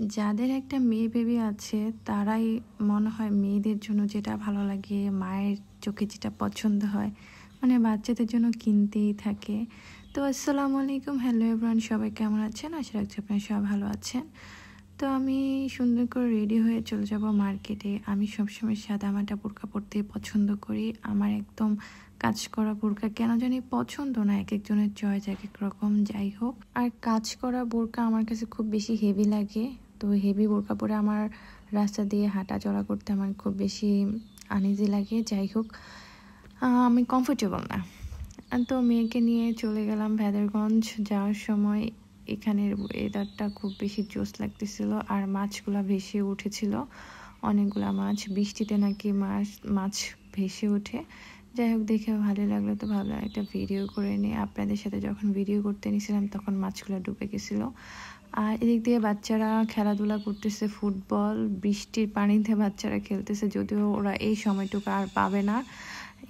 যাদের একটা মেয়ে বেবি আছে তারাই মনে হয় মেয়েদের জন্য যেটা ভালো লাগে, মায়ের চোখে যেটা পছন্দ হয়, মানে বাচ্চাদের জন্য কিনতেই থাকে। তো আসসালামু আলাইকুম, হ্যালো এভরিওয়ান, সবাই কেমন আছেন? আশা রাখছি আপনারা সবাই ভালো আছেন। তো আমি সুন্দর করে রেডি হয়ে চলে যাব মার্কেটে। আমি সবসময় সাদামাটা বোরকা পরতেই পছন্দ করি। আমার একদম কাজ করা বোরকা কেন জানি পছন্দ না, এক একজনের চয়েস এক এক রকম। যাই হোক, আর কাজ করা বোরকা আমার কাছে খুব বেশি হেভি লাগে। তো হেভি বোরকা পরে আমার রাস্তা দিয়ে হাঁটা চলা করতে আমার খুব বেশি আনইজি লাগে। যাই হোক, আমি কমফোর্টেবল না। তো মেয়েকে নিয়ে চলে গেলাম ভেদরগঞ্জ। যাওয়ার সময় এখানের ওয়েদারটা খুব বেশি জোস লাগতেছিল, আর মাছগুলা ভেসে উঠেছিল, অনেকগুলা মাছ। বৃষ্টিতে নাকি মাছ ভেসে ওঠে। যাই হোক, দেখে ভালো লাগলো, তো ভাবলাম একটা ভিডিও করে নিই। আপনাদের সাথে যখন ভিডিও করতে নিয়েছিলাম তখন মাছগুলো ডুবে গেছিলো। আর এদিক দিয়ে বাচ্চারা খেলাধুলা করতেছে, ফুটবল, বৃষ্টির পানিতে বাচ্চারা খেলতেছে। যদিও ওরা এই সময়টুকু আর পাবে না,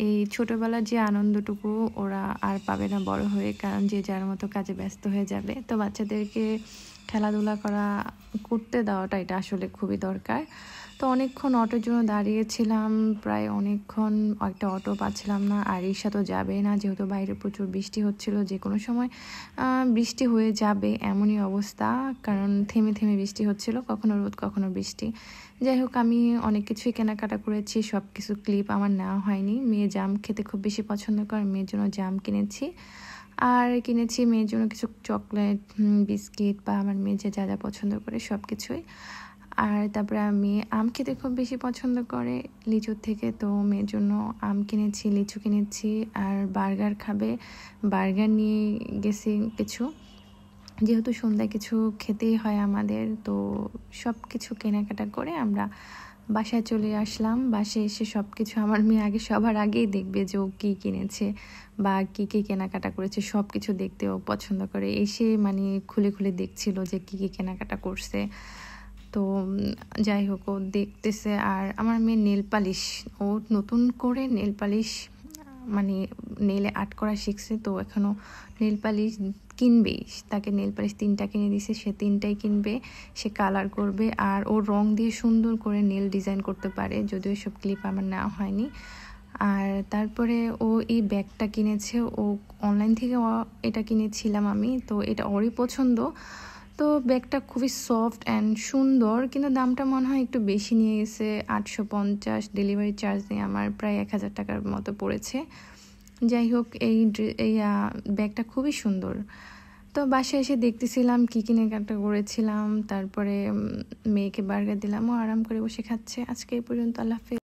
এই ছোটবেলার যে আনন্দটুকু ওরা আর পাবে না বড় হয়ে, কারণ যে যার মতো কাজে ব্যস্ত হয়ে যাবে। তো বাচ্চাদেরকে খেলাধুলা করতে দেওয়াটা এটা আসলে খুবই দরকার। তো অনেকক্ষণ অটোর জন্য দাঁড়িয়েছিলাম, প্রায় অনেকক্ষণ, একটা অটো পাচ্ছিলাম না। আর রিক্সা তো যাবেই না, যেহেতু বাইরে প্রচুর বৃষ্টি হচ্ছিল, যে কোনো সময় বৃষ্টি হয়ে যাবে এমনই অবস্থা, কারণ থেমে থেমে বৃষ্টি হচ্ছিল, কখনো রোদ কখনো বৃষ্টি। যাই হোক, আমি অনেক কিছুই কেনাকাটা করেছি, সব কিছু ক্লিপ আমার নেওয়া হয়নি। মেয়ে জাম খেতে খুব বেশি পছন্দ করে, মেয়ের জন্য জাম কিনেছি। আর কিনেছি মেয়ের জন্য কিছু চকলেট, বিস্কিট, বা আমার মেয়ে যে যা যা পছন্দ করে সব কিছুই। আর তারপরে আমি আম খেতে খুব বেশি পছন্দ করে লিচুর থেকে, তো মেয়ের জন্য আম কিনেছি, লিচু কিনেছি। আর বার্গার খাবে, বার্গার নিয়ে গেছি কিছু, যেহেতু সন্ধ্যায় কিছু খেতেই হয় আমাদের। তো সব কিছু কেনাকাটা করে আমরা বাসায় চলে আসলাম। বাসায় এসে সব কিছু আমার মেয়ে আগে সবার আগেই দেখবে যে ও কী কিনেছে বা কী কী কেনাকাটা করেছে, সব কিছু দেখতে ও পছন্দ করে। এসে মানে খুলে খুলে দেখছিল যে কী কী কেনাকাটা করছে। তো যাই হোক, ও দেখতেছে। আর আমার মেয়ে নেল পালিশ, ও নতুন করে নেল পালিশ মানে নেলে আর্ট করা শিখছে, তো এখনও নেল পালিশ কিনবেই। তাকে নেল পালিশ 3টা কিনে দিছে, সে 3টাই কিনবে, সে কালার করবে। আর ও রং দিয়ে সুন্দর করে নেল ডিজাইন করতে পারে, যদিও সব ক্লিপ আমার নেওয়া হয়নি। আর তারপরে ও এই ব্যাগটা কিনেছে, ও অনলাইন থেকে এটা কিনেছিলাম আমি, তো এটা ওরই পছন্দ। তো ব্যাগটা খুবই সফট অ্যান্ড সুন্দর, কিন্তু দামটা মনে হয় একটু বেশি নিয়ে গেছে, 850। ডেলিভারি চার্জ নিয়ে আমার প্রায় 1000 টাকার মতো পড়েছে। যাই হোক, এই ব্যাগটা খুবই সুন্দর। তো বাসায় এসে দেখতেছিলাম কী কেনাকাটা করেছিলাম। তারপরে মেয়েকে বার্গার দিলাম, ও আরাম করে বসে খাচ্ছে। আজকে এই পর্যন্ত, আল্লাহ হাফেজ।